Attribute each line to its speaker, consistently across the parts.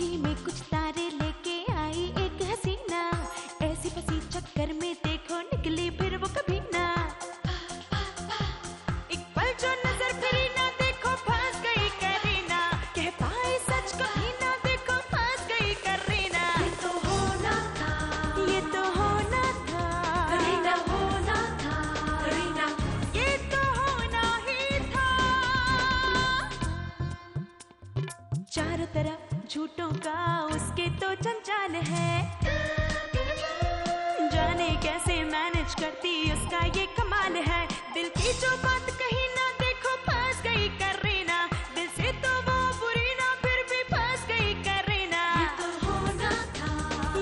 Speaker 1: बिजली में कुछ तारे लेके आई एक हसीना, ऐसी फंसी चक्कर में देखो निकली फिर वो कभी ना। एक पल जो नजर फिरी ना देखो फंस गई करीना, कह पाई सच कभी ना देखो फंस गई करीना। ये तो होना था, ये तो होना था करीना, होना था करीना, ये तो होना ही था। चारों तरफ झूठों का उसके तो जंजाल है, जाने कैसे मैनेज करती उसका ये कमाल है। दिल की जो बात कही ना देखो फंस गई करीना, दिल से तो वो बुरी ना फिर भी फंस गई करीना। ये तो होना था,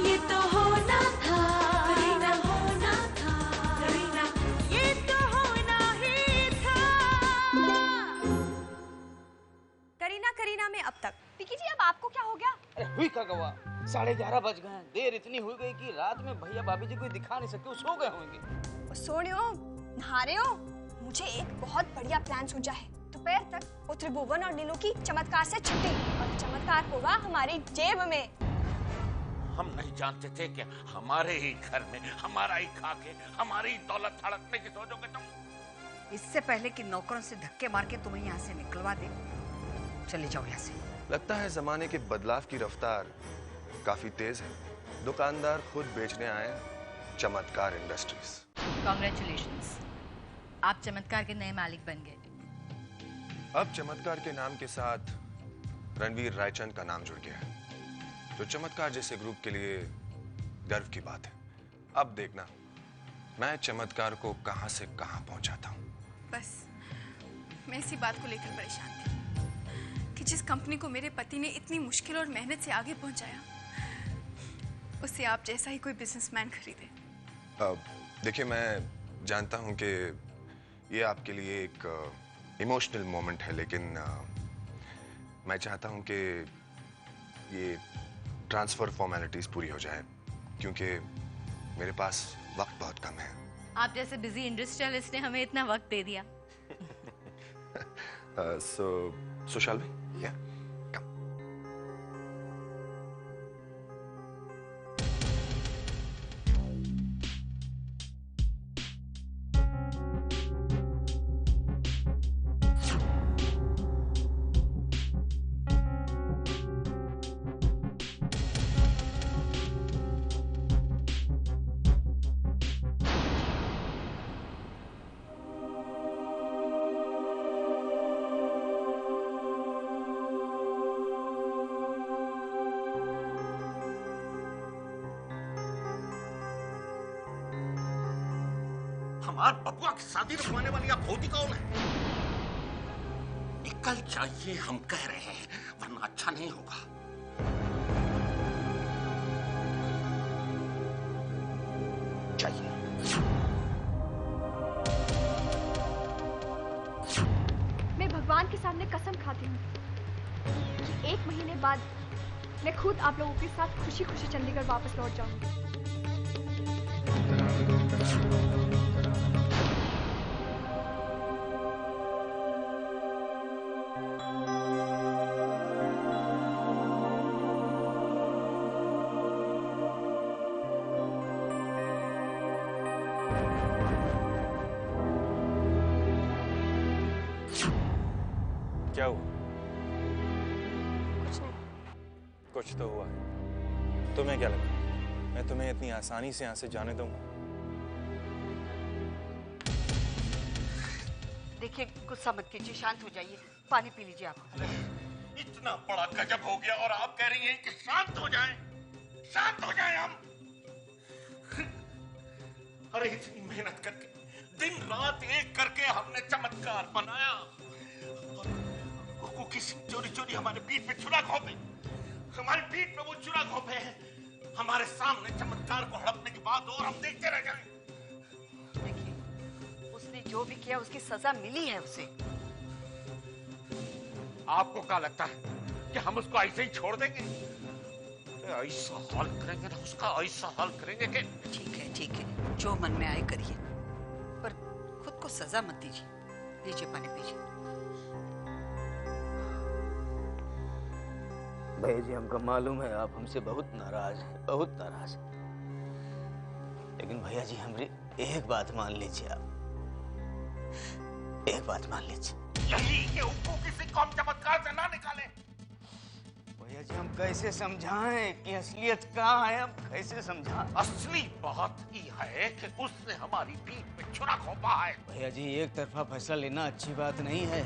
Speaker 1: ये तो होना था करीना, होना था करीना, ये तो होना ही था।
Speaker 2: करीना करीना में अब तक। विकी जी अब आपको क्या हो गया?
Speaker 3: अरे हुई का गवा, 11:30 बज गए हैं। देर इतनी हो गई कि रात में भैया भाभी जी कोई दिखा नहीं सकते, सो गए होंगे।
Speaker 2: सो रहे हो, नहा रहे हो? मुझे एक बहुत बढ़िया प्लान सूझा है। दोपहर तक त्रिभुवन और नीलू की चमत्कार से छुट्टी, और चमत्कार होगा हमारी जेब में।
Speaker 4: हम नहीं जानते थे कि हमारे ही घर में हमारा ही खा के हमारी ही दौलत हड़पने की सोचोगे तुम।
Speaker 5: इससे पहले कि नौकरों से धक्के मार के तुम्हें यहाँ से निकलवा दे, चले जाओ यहाँ से।
Speaker 6: लगता है जमाने के बदलाव की रफ्तार काफी तेज है। दुकानदार खुद बेचने आए चमत्कार इंडस्ट्रीज।
Speaker 7: कांग्रेचुलेशंस, आप चमत्कार के नए मालिक बन गए।
Speaker 6: अब चमत्कार के नाम के साथ रणवीर रायचंद का नाम जुड़ गया है, तो चमत्कार जैसे ग्रुप के लिए गर्व की बात है। अब देखना मैं चमत्कार को कहां से कहां पहुंचाता हूं।
Speaker 8: बस मैं इसी बात को लेकर परेशान थी कि जिस कंपनी को मेरे पति ने इतनी मुश्किल और मेहनत से आगे पहुंचाया, उसे आप जैसा ही कोई बिजनेसमैन खरीदे।
Speaker 6: देखिए, मैं जानता हूं कि ये आपके लिए एक इमोशनल मोमेंट है, लेकिन मैं चाहता हूं कि ये ट्रांसफर फॉर्मेलिटीज पूरी हो जाए, क्योंकि मेरे पास वक्त बहुत कम है।
Speaker 7: आप जैसे बिजी इंडस्ट्रियलिस्ट ने हमें इतना वक्त दे दिया।
Speaker 6: So shall we? Yeah. Come.
Speaker 4: हमार बबुआ की शादी रुकवाने वाली आप भौती कौन है? निकल जाइए, हम कह रहे हैं, वरना अच्छा नहीं होगा। चाहिए।
Speaker 2: मैं भगवान के सामने कसम खाती हूँ कि 1 महीने बाद मैं खुद आप लोगों के साथ खुशी खुशी चंडीगढ़ वापस लौट जाऊंगी।
Speaker 9: क्या हुआ?
Speaker 2: कुछ नहीं।
Speaker 9: कुछ तो हुआ है। तुम्हें क्या लगा मैं तुम्हें इतनी आसानी से यहाँ से जाने दूंगा?
Speaker 5: देखिए, गुस्सा मत कीजिए, शांत हो जाइए, पानी पी लीजिए आप।
Speaker 4: इतना बड़ा गजब हो गया और आप कह रही हैं कि शांत हो जाएं, शांत हो जाएं हम। अरे इतनी मेहनत करके दिन रात एक करके हमने चमत्कार बनाया, वो किसी चोरी चोरी हमारे पीठ पे छुरा घोंपे, हमारे पीठ पे वो छुरा घोंपे है, हमारे सामने चमत्कार को हड़पने के बाद और हम देखते रह जाएं।
Speaker 5: देखिए, उसने जो भी किया उसकी सजा मिली है उसे।
Speaker 4: आपको क्या लगता है कि हम उसको ऐसे ही छोड़ देंगे? ऐसा हाल करेंगे ना उसका, ऐसा हाल करेंगे कि।
Speaker 5: ठीक है, जो मन में आए करिए, पर खुद को सजा मत दीजिए। लीजिए पानी पीजिए।
Speaker 3: भैया जी, हमको मालूम है आप हमसे बहुत नाराज हैं, बहुत नाराज हैं। लेकिन भैया जी हमारी एक बात मान लीजिए आप, एक बात मान लीजिए।
Speaker 4: यही कि उनको किसी कौम चमत्कार से ना निकाले।
Speaker 3: भैया जी हम कैसे समझाएं कि असलियत कहाँ है, हम कैसे समझाएं?
Speaker 4: असली बात ही है कि उसने हमारी पीठ पे छुरा घोंपा है।
Speaker 3: भैया जी एक तरफा फैसला लेना अच्छी बात नहीं है,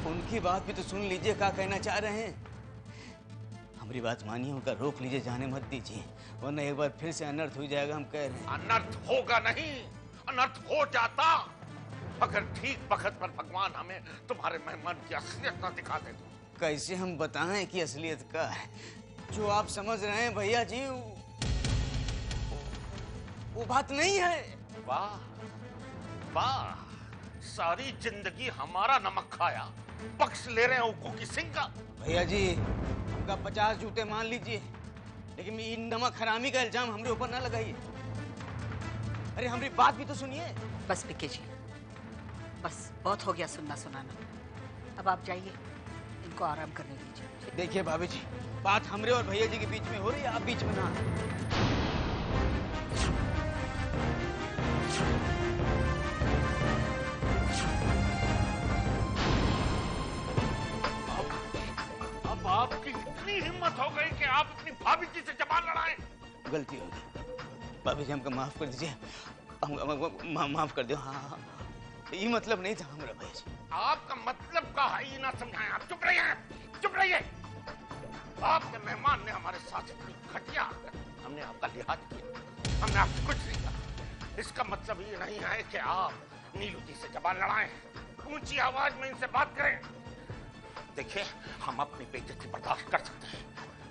Speaker 3: उनकी बात भी तो सुन लीजिए, क्या कहना चाह रहे हैं। हमारी बात मानिए, उनका रोक लीजिए, जाने मत दीजिए, वरना एक बार फिर से अनर्थ हो जाएगा। हम कह रहे हैं
Speaker 4: अनर्थ होगा नहीं, अनर्थ हो जाता अगर ठीक वक्त पर भगवान हमें तुम्हारे मेहमान की असलियत न दिखा दे।
Speaker 3: कैसे हम बताएं कि असलियत का है? जो आप समझ रहे हैं भैया जी वो बात नहीं है।
Speaker 4: वाह वाह, सारी जिंदगी हमारा नमक खाया, बख्श ले रहे हैं कुकी सिंह का।
Speaker 3: भैया जी हमका 50 जूते मान लीजिए, लेकिन इन नमक हरामी का इल्जाम हमरे ऊपर ना लगाइए। अरे हमारी बात भी तो सुनिए।
Speaker 5: बस पिक्की जी, बस बहुत हो गया सुनना सुनाना, अब आप जाइए, इनको आराम करने दीजिए।
Speaker 3: देखिए भाभी जी, बात हमरे और भैया जी के बीच में हो रही है, आप बीच में ना आए।
Speaker 4: अब आपकी इतनी हिम्मत हो गई कि आप अपनी भाभी जी से जबान लड़ाएं।
Speaker 3: गलती हो गई भाभी जी, हमको माफ कर दीजिए, माफ कर दो। हाँ, ये मतलब नहीं था हमारा भैया जी।
Speaker 4: आपका मतलब का है ये ना समझाएं, आप चुप रहिए, चुप रहिए। आपके मेहमान ने हमारे साथ इतनी घटिया, हमने आपका लिहाज किया, हमने आपसे कुछ नहीं कहा। इसका मतलब ये नहीं है कि आप नीलू जी से जबान लड़ाएं, ऊंची आवाज में इनसे बात करें। देखिए हम अपनी बेइज्जती बर्दाश्त कर सकते हैं,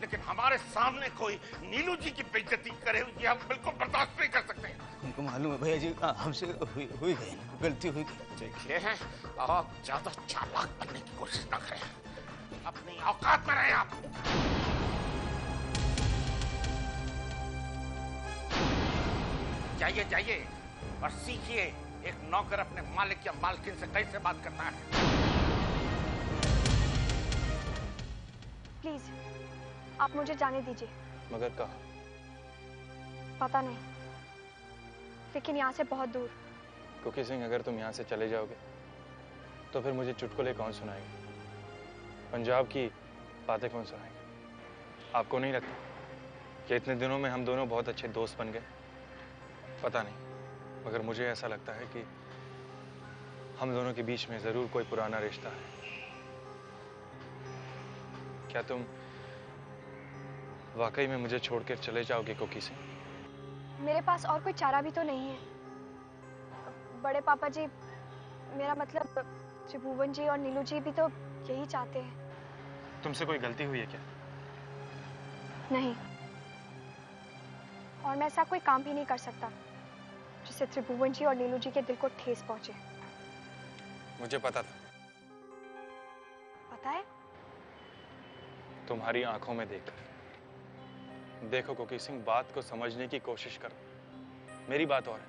Speaker 4: लेकिन हमारे सामने कोई नीलू जी की बेइज्जती करे ये हम बिल्कुल बर्दाश्त नहीं कर सकते।
Speaker 3: हमको मालूम है भैया जी, हमसे हुई गई, गलती हुई गई।
Speaker 4: देखिए आप ज्यादा चालाक बनने की कोशिश न करें, अपनी औकात में रहें आप। जाइए जाइए और सीखिए एक नौकर अपने मालिक या मालकिन से कैसे बात करना है।
Speaker 2: प्लीज आप मुझे जाने दीजिए।
Speaker 9: मगर कहा?
Speaker 2: पता नहीं, लेकिन यहाँ से बहुत दूर।
Speaker 9: कुकी सिंह, अगर तुम यहाँ से चले जाओगे तो फिर मुझे चुटकुले कौन सुनाएगा, पंजाब की बातें कौन सुनाएगा? आपको नहीं लगता कि इतने दिनों में हम दोनों बहुत अच्छे दोस्त बन गए? पता नहीं, मगर मुझे ऐसा लगता है कि हम दोनों के बीच में जरूर कोई पुराना रिश्ता है। क्या तुम वाकई में मुझे छोड़कर चले जाओगे कुकी सिंह?
Speaker 2: मेरे पास और कोई चारा भी तो नहीं है। बड़े पापा जी, मेरा मतलब त्रिभुवन जी और नीलू जी भी तो यही चाहते हैं।
Speaker 9: तुमसे कोई गलती हुई है क्या?
Speaker 2: नहीं, और मैं ऐसा कोई काम भी नहीं कर सकता जिससे त्रिभुवन जी और नीलू जी के दिल को ठेस पहुंचे।
Speaker 9: मुझे पता था।
Speaker 2: पता है?
Speaker 9: तुम्हारी आंखों में देखकर। देखो कुकी सिंह, बात को समझने की कोशिश करो। मेरी बात और है,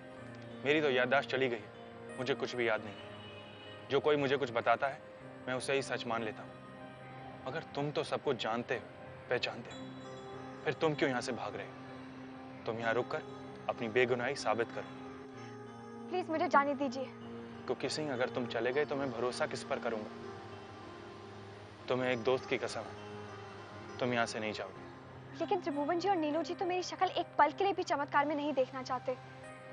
Speaker 9: मेरी तो याददाश्त चली गई है, मुझे कुछ भी याद नहीं। जो कोई मुझे कुछ बताता है मैं उसे ही सच मान लेता हूँ। मगर तुम तो सब कुछ जानते हो, पहचानते हो, फिर तुम क्यों यहाँ से भाग रहे हो? तुम यहाँ रुक कर अपनी बेगुनाही साबित करो।
Speaker 2: प्लीज मुझे जाने दीजिए।
Speaker 9: कुकी सिंह, अगर तुम चले गए तो मैं भरोसा किस पर करूंगा? तुम्हें एक दोस्त की कसम है, तुम यहाँ से नहीं जाओगे।
Speaker 2: लेकिन त्रिभुवन जी और नीलू जी तो मेरी शक्ल एक पल के लिए भी चमत्कार में नहीं देखना चाहते।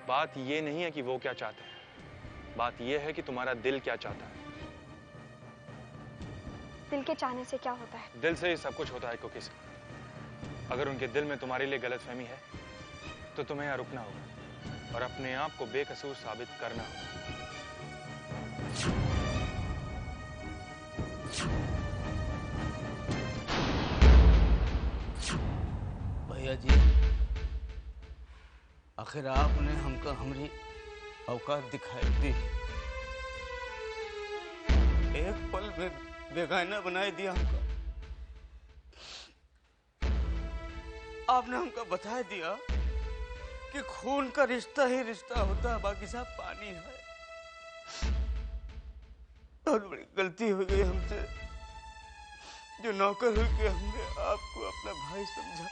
Speaker 9: बात ये नहीं है कि वो क्या चाहते हैं, बात ये है कि तुम्हारा दिल क्या चाहता है।
Speaker 2: दिल के चाहने से क्या होता है?
Speaker 9: दिल से ही सब कुछ होता है कुकी सिंह। अगर उनके दिल में तुम्हारे लिए गलतफहमी है तो तुम्हें यहाँ रुकना होगा और अपने आप को बेकसूर साबित करना होगा।
Speaker 3: भैया जी, आखिर आपने हमको हमारी औकात दिखाई दी, एक पल में बेगाना बनाए दिया हमको। आपने हमको बता दिया कि खून का रिश्ता ही रिश्ता होता है, बाकी सब पानी है। बहुत बड़ी गलती हो गई हमसे, जो नौकर होकर हमने आपको अपना भाई समझा।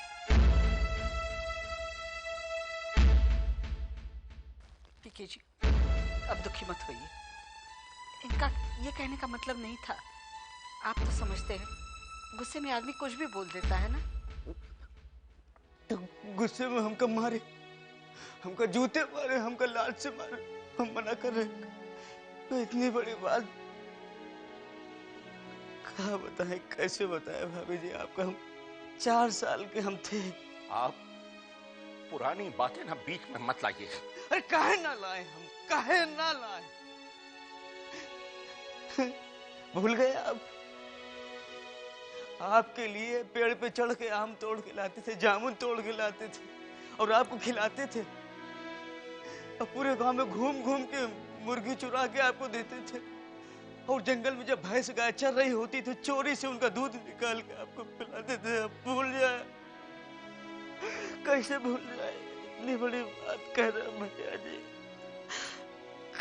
Speaker 5: पीके जी, अब दुखी मत होइए। इनका ये कहने का मतलब नहीं था। आप तो समझते हैं, गुस्से में आदमी कुछ भी बोल देता है ना।
Speaker 3: तो गुस्से में हमका मारे, हमका जूते मारे, हमका लात से मारे, हम मना कर रहे हैं। तो इतनी बड़ी बात कहाँ बताएं, कैसे बताएं भाभी जी आपका। हम 4 साल के हम थे।
Speaker 4: आप पुरानी बातें ना बीच में मत लाइए।
Speaker 3: अरे काहे ना लाए, हम काहे ना लाए। भूल गए आप? आपके लिए पेड़ पे चढ़ के आम तोड़ के लाते थे, जामुन तोड़ के लाते थे और आपको खिलाते थे। और पूरे गांव में घूम घूम के मुर्गी चुरा के आपको देते थे। और जंगल में जब भैंस गाय चर रही होती थी, चोरी से उनका दूध निकाल के आपको पिलाते थे। अब भूल जाए, कैसे भूल जाए? इतनी बड़ी बात कह रहे भैया जी,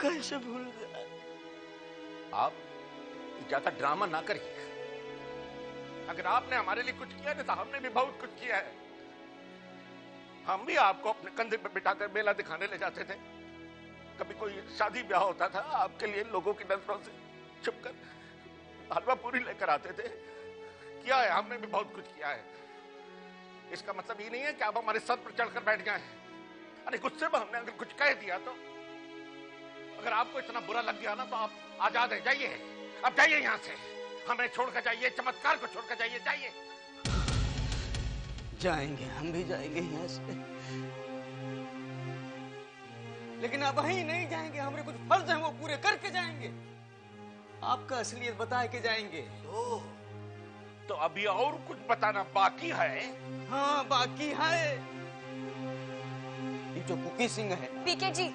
Speaker 3: कैसे भूल जाए?
Speaker 4: आप ज्यादा ड्रामा ना करिए। अगर आपने हमारे लिए कुछ किया नहीं तो हमने भी बहुत कुछ किया है। हम भी आपको अपने कंधे पे बिठाकर मेला दिखाने ले जाते थे। कभी कोई शादी ब्याह होता था, आपके लिए लोगों की नजरों से छुपकर हलवा पूरी लेकर आते थे। किया है, हमने भी बहुत कुछ किया है। इसका मतलब ये नहीं है कि आप हमारे सर पर चढ़कर बैठ जाएं। अरे गुस्से में हमने अगर कुछ कह दिया तो, अगर आपको इतना बुरा लग गया ना तो आप आजाद है, जाइए। अब जाइए यहाँ से, हमें छोड़कर जाइए, चमत्कार को छोड़कर जाइए, जाइए।
Speaker 3: जाएंगे, हम भी जाएंगे यहाँ से, लेकिन अब वहीं नहीं जाएंगे। हमारे कुछ फर्ज हैं, वो पूरे करके जाएंगे। आपका असलियत बता के जाएंगे।
Speaker 4: तो अभी और कुछ बताना बाकी है?
Speaker 3: हाँ बाकी है। ये जो कुकी सिंह है।
Speaker 2: पीके जी,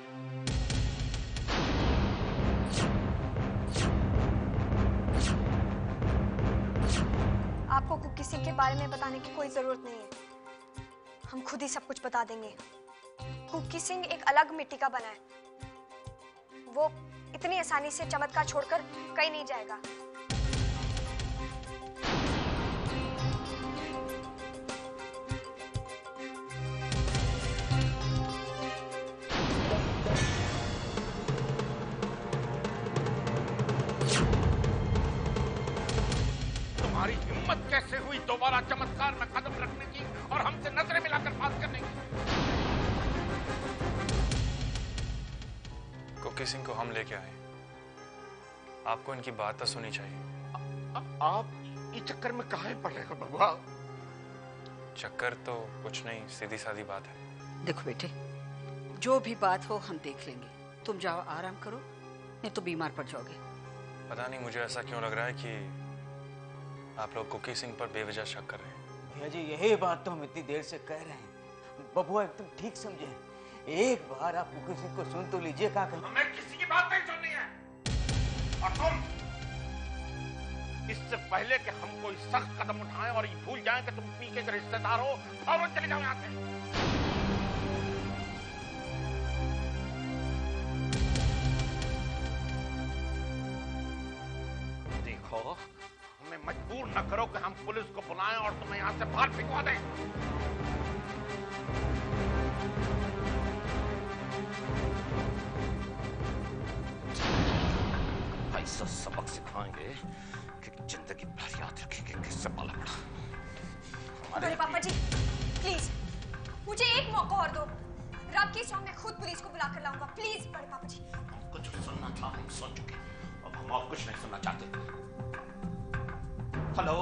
Speaker 2: आपको कुकी सिंह के बारे में बताने की कोई जरूरत नहीं है। हम खुद ही सब कुछ बता देंगे। कुकी सिंह एक अलग मिट्टी का बना है। वो इतनी आसानी से चमत्कार छोड़कर कहीं नहीं जाएगा।
Speaker 4: तुम्हारी हिम्मत कैसे हुई दोबारा चमत्कार में कदम रखने की और हमसे नजरें मिलाकर बात करने की?
Speaker 9: कुकी सिंह को हम लेके आए। आपको इनकी बात तो सुनी चाहिए।
Speaker 4: आप इस चक्कर में काहे पड़ रहे हो बबुआ?
Speaker 9: चक्कर तो कुछ नहीं, सीधी सादी बात है।
Speaker 5: देखो बेटे, जो भी बात हो हम देख लेंगे। तुम जाओ आराम करो, नहीं तो बीमार पड़ जाओगे।
Speaker 9: पता नहीं मुझे ऐसा क्यों लग रहा है कि आप लोग कुकी सिंह पर बेवजह शक कर रहे हैं।
Speaker 3: भैया जी यही बात तो हम इतनी देर से कह रहे हैं। बबुआ एकदम ठीक समझे। एक बार आप कुकी सिंह को सुन तो लीजिए। क्या कहें?
Speaker 4: हमें किसी की बात नहीं सुननी है। और तुम इससे पहले कि हम कोई सख्त कदम उठाएं और ये भूल जाएं कि तुम पीके के रिश्तेदार हो, फौरन चले जाओ यहाँ से। देखो, हमें मजबूर न करो कि हम पुलिस को बुलाएं और तुम्हें यहाँ से बाहर फिकवा दें। ऐसा सबक सिखाएंगे कि जिंदगी भर याद रखेंगे किससे पाला पड़ा।
Speaker 2: बड़े पापा जी प्लीज मुझे एक मौका और दो। रात के शाम में खुद पुलिस को बुला कर लाऊंगा। प्लीज बड़े पापा जी।
Speaker 4: कुछ भी सुनना था हम सुन चुके, अब हम और कुछ नहीं सुनना चाहते। हेलो,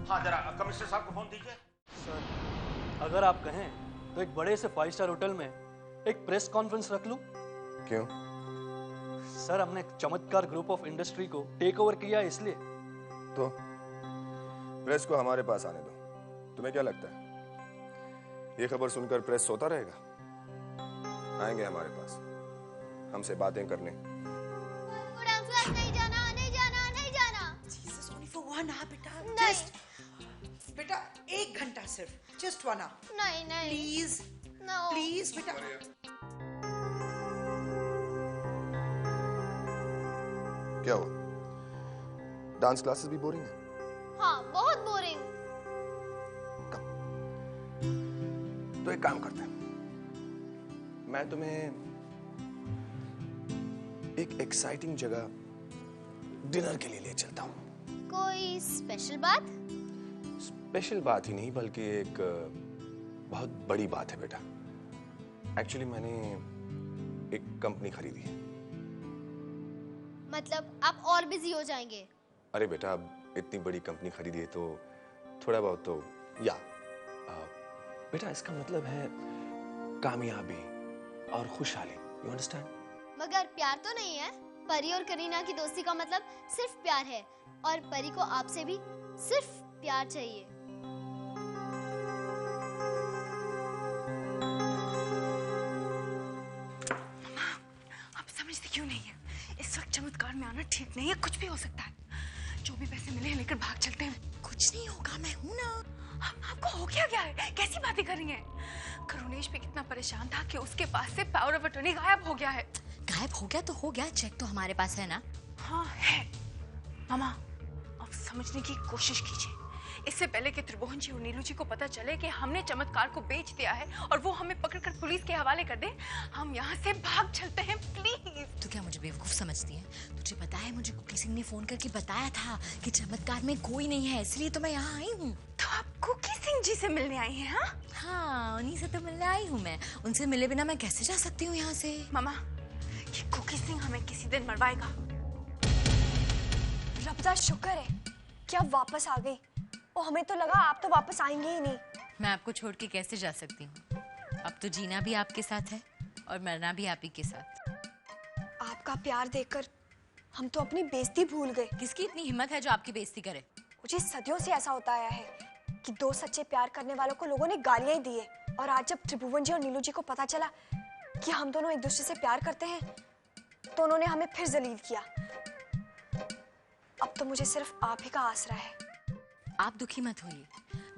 Speaker 4: हाँ जरा कमिश्नर साहब को फोन दीजिए।
Speaker 10: सर अगर आप कहें तो एक बड़े से 5 स्टार होटल में एक प्रेस कॉन्फ्रेंस रख लूं?
Speaker 6: क्यों?
Speaker 10: सर हमने चमत्कार ग्रुप ऑफ इंडस्ट्री को टेक ओवर किया इसलिए।
Speaker 6: तो प्रेस को हमारे पास आने दो। तुम्हें क्या लगता है ये खबर सुनकर प्रेस सोता रहेगा? आएंगे हमारे पास हमसे बातें करने।
Speaker 11: नहीं जाना, नहीं जाना, नहीं जाना।
Speaker 12: Jesus, only for 1 hour, बेटा।
Speaker 11: नहीं।
Speaker 12: बेटा 1 घंटा सिर्फ, just 1 hour।
Speaker 11: नहीं नहीं।
Speaker 12: Please,
Speaker 11: no।
Speaker 12: Please बेटा।
Speaker 6: क्या हुआ? डांस क्लासेस भी बोरिंग है?
Speaker 11: हाँ, बहुत बोरिंग।
Speaker 6: तो एक काम करते हैं, मैं तुम्हें एक एक्साइटिंग जगह डिनर के लिए ले चलता हूँ।
Speaker 11: कोई स्पेशल बात?
Speaker 6: स्पेशल बात ही नहीं बल्कि एक बहुत बड़ी बात है बेटा। एक्चुअली मैंने एक कंपनी खरीदी है।
Speaker 11: मतलब आप और बिजी हो जाएंगे?
Speaker 6: अरे बेटा, अब इतनी बड़ी कंपनी खरीदी है तो थोड़ा बहुत तो या बेटा, इसका मतलब है कामयाबी और खुशहाली। You understand?
Speaker 11: मगर प्यार तो नहीं है। परी और करीना की दोस्ती का मतलब सिर्फ प्यार है, और परी को आपसे भी सिर्फ प्यार चाहिए।
Speaker 8: आप समझते क्यों नहीं है? इस वक्त चमत्कार में आना ठीक नहीं है। कुछ भी हो सकता है। जो भी पैसे मिले लेकर भाग चलते हैं।
Speaker 12: कुछ नहीं होगा, मैं हूं ना।
Speaker 8: आपको हो क्या गया है? कैसी बातें कर रही हैं? करुणेश भी कितना परेशान था कि उसके पास से पावर ऑफ अटॉर्नी गायब हो गया है।
Speaker 7: गायब हो गया तो हो गया, चेक तो हमारे पास है ना।
Speaker 8: हाँ है। मामा, आप समझने की कोशिश कीजिए। इससे पहले कि त्रिभुवन जी और नीलू जी को पता चले कि हमने चमत्कार को बेच दिया है और वो हमें पकड़कर पुलिस के हवाले कर दे, हम यहाँ से भाग चलते हैं। प्लीज।
Speaker 7: तू क्या मुझे बेवकूफ समझती है? तुझे पता है मुझे कुकी सिंह ने फोन करके बताया था कि चमत्कार में कोई नहीं है, इसलिए तो मैं यहाँ आई हूँ।
Speaker 8: तो आप कुकी सिंह जी से मिलने आई हैं? हाँ
Speaker 7: हाँ, उन्हीं से तो मिलने आई हूँ मैं। उनसे मिले बिना मैं कैसे जा सकती हूँ यहाँ से?
Speaker 8: मामा, ये कुकी सिंह हमें किसी दिन मरवाएगा।
Speaker 2: रब्बा शुक्र है कि आप वापस आ गई। और हमें तो लगा आप तो वापस आएंगे ही नहीं।
Speaker 7: मैं आपको छोड़ के कैसे जा सकती हूँ? अब तो जीना भी आपके साथ है और मरना भी आप ही के साथ।
Speaker 2: आपका प्यार देखकर हम तो अपनी बेइज्जती भूल गए।
Speaker 7: किसकी इतनी हिम्मत है जो आपकी बेइज्जती करे?
Speaker 2: मुझे सदियों से ऐसा होता आया है कि दो सच्चे प्यार करने वालों को लोगों ने गालियां ही दी है। और आज जब त्रिभुवन जी और नीलू जी को पता चला कि हम दोनों एक दूसरे से प्यार करते हैं तो उन्होंने हमें फिर जलील किया। अब तो मुझे सिर्फ आप ही का आसरा है।
Speaker 7: आप दुखी मत होइए।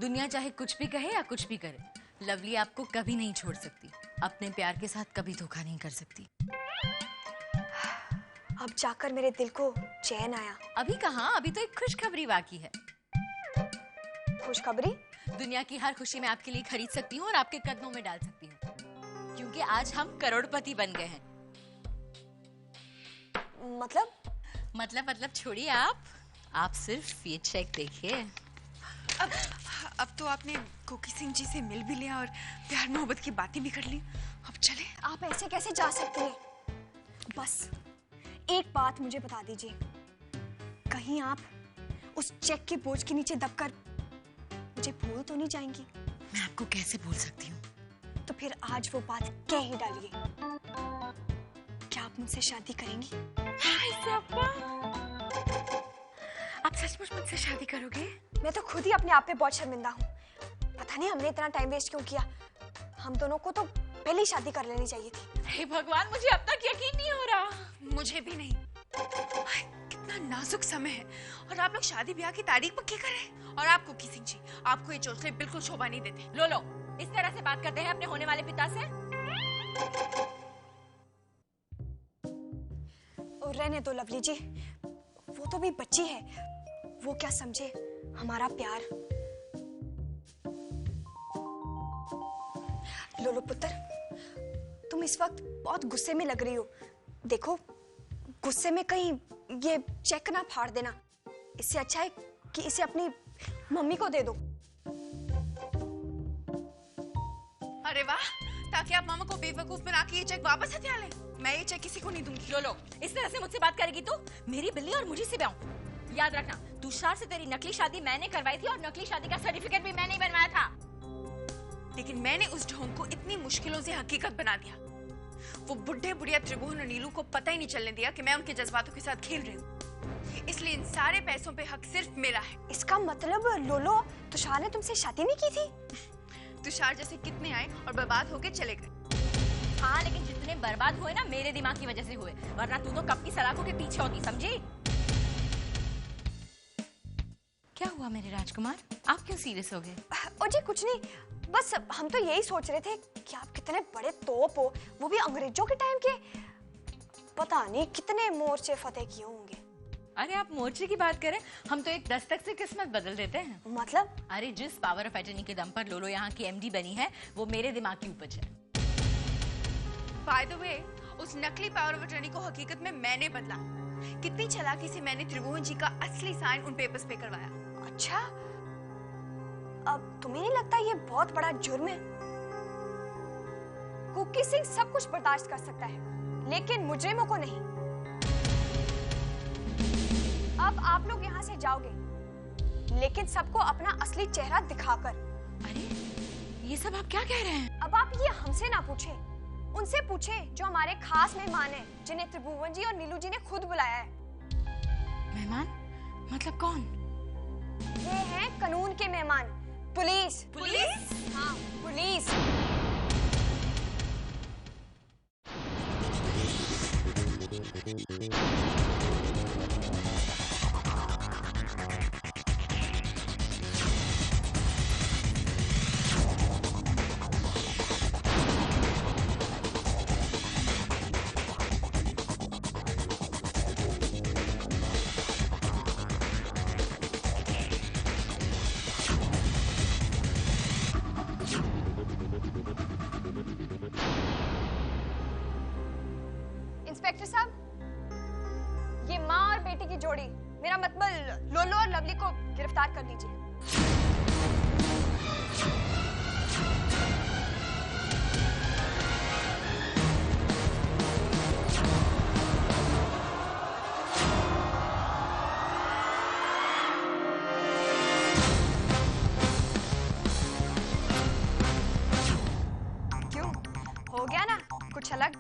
Speaker 7: दुनिया चाहे कुछ भी कहे या कुछ भी करे, लवली आपको कभी नहीं छोड़ सकती। अपने प्यार के साथ कभी धोखा नहीं कर सकती।
Speaker 2: अब जाकर मेरे दिल को चैन आया।
Speaker 7: अभी कहाँ, अभी तो एक खुशखबरी बाकी है।
Speaker 2: खुशखबरी?
Speaker 7: दुनिया की हर खुशी मैं आपके लिए खरीद सकती हूँ और आपके कदमों में डाल सकती हूँ, क्योंकि आज हम करोड़पति बन गए हैं।
Speaker 2: मतलब
Speaker 7: छोड़िए, आप सिर्फ ये चेक देखिए।
Speaker 8: अब तो आपने कुकी सिंह जी से मिल भी लिया और प्यार मोहब्बत की बातें भी कर ली। अब चले।
Speaker 2: आप ऐसे कैसे जा सकते हैं? बस एक बात मुझे बता दीजिए, कहीं आप उस चेक के बोझ के नीचे दबकर मुझे भूल तो नहीं जाएंगी?
Speaker 7: मैं आपको कैसे भूल सकती हूँ?
Speaker 2: तो फिर आज वो बात कह ही डालिए। क्या आप मुझसे शादी करेंगी?
Speaker 8: आप सचमुच मुझसे शादी करोगे?
Speaker 2: मैं तो खुद ही अपने आप पे बहुत शर्मिंदा हूँ। पता नहीं हमने इतना टाइम वेस्ट क्यों किया। हम दोनों को तो पहले ही शादी कर लेनी चाहिए थी।
Speaker 7: हे भगवान, मुझे अब तक यकीन नहीं हो रहा।
Speaker 8: मुझे भी नहीं। कितना नाजुक समय है और आप लोग शादी ब्याह की तारीख पक्की करें। और आप कुकी सिंह जी, आपको ये चोचले बिल्कुल शोभा नहीं देते।
Speaker 7: लो, इस तरह से बात करते हैं अपने होने वाले पिता से?
Speaker 2: और रहने दो लवली जी, वो तो भी बच्ची है, वो क्या समझे हमारा प्यार। लोलो पुत्र, तुम इस वक्त बहुत गुस्से में लग रही हो। देखो, गुस्से में कहीं ये चेक ना फाड़ देना। इससे अच्छा है कि इसे अपनी मम्मी को दे दो।
Speaker 8: अरे वाह, ताकि आप मामा को बेवकूफ बना के ये चेक वापस हथिया लें। मैं ये चेक किसी को नहीं दूंगी।
Speaker 7: लो, इस तरह से मुझसे बात करेगी तो मेरी बिल्ली और मुझे से ब्याह। याद रखना, तुषार से तेरी नकली शादी मैंने करवाई थी और नकली शादी का सर्टिफिकेट भी मैंने ही बनवाया था।
Speaker 8: लेकिन मैंने उस ढोंग को इतनी मुश्किलों से हकीकत बना दिया। वो बुढ़े बुढ़िया त्रिभुवन और नीलू को पता ही नहीं चलने दिया कि मैं उनके जज्बातों के साथ खेल रही हूँ। इसलिए इन सारे पैसों पे हक सिर्फ मेरा है।
Speaker 2: इसका मतलब लोलो, तुषार ने तुमसे शादी नहीं की थी?
Speaker 8: तुषार जैसे कितने आए और बर्बाद होके चले गए।
Speaker 7: हाँ, लेकिन जितने बर्बाद हुए ना, मेरे दिमाग की वजह से हुए, वरना तू तो कब की सलाखों के पीछे होती, समझी? क्या हुआ मेरे राजकुमार, आप क्यों सीरियस हो गए?
Speaker 2: ओ जी कुछ नहीं, बस हम तो यही सोच रहे थे कि आप कितने बड़े तोप हो, वो भी अंग्रेजों के टाइम के। पता नहीं कितने मोर्चे फतेह किए होंगे।
Speaker 7: अरे आप मोर्चे की बात करें, हम तो एक दस्तक से किस्मत बदल देते हैं।
Speaker 2: मतलब?
Speaker 7: अरे जिस पावर ऑफ एटर्नी के दम पर लोलो यहाँ की एमडी बनी है, वो मेरे दिमाग की उपज है।
Speaker 8: बाय द वे, उस नकली पावर ऑफ अटर्नी को हकीकत में मैंने बदला। कितनी चालाकी से मैंने त्रिभुवन जी का असली साइन उन पेपर्स पे करवाया।
Speaker 2: अच्छा, अब तुम्हें नहीं लगता ये बहुत बड़ा जुर्म है? कुकी सिंह सब कुछ बर्दाश्त कर सकता है, लेकिन मुजरिमों को नहीं। अब आप लोग यहाँ से जाओगे, लेकिन सबको अपना असली चेहरा दिखाकर।
Speaker 7: अरे ये सब आप क्या कह रहे हैं?
Speaker 2: अब आप ये हमसे ना पूछे, उनसे पूछे जो हमारे खास मेहमान हैं, जिन्हें त्रिभुवन जी और नीलू जी ने खुद बुलाया है।
Speaker 7: मेहमान? मतलब कौन?
Speaker 2: ये हैं कानून के मेहमान, पुलिस।
Speaker 8: पुलिस?
Speaker 2: हाँ, पुलिस। इंस्पेक्टर साहब, ये माँ और बेटी की जोड़ी, मेरा मतलब लोलो और लवली को गिरफ्तार कर लीजिए। क्यों, हो गया ना कुछ अलग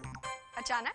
Speaker 2: अचानक?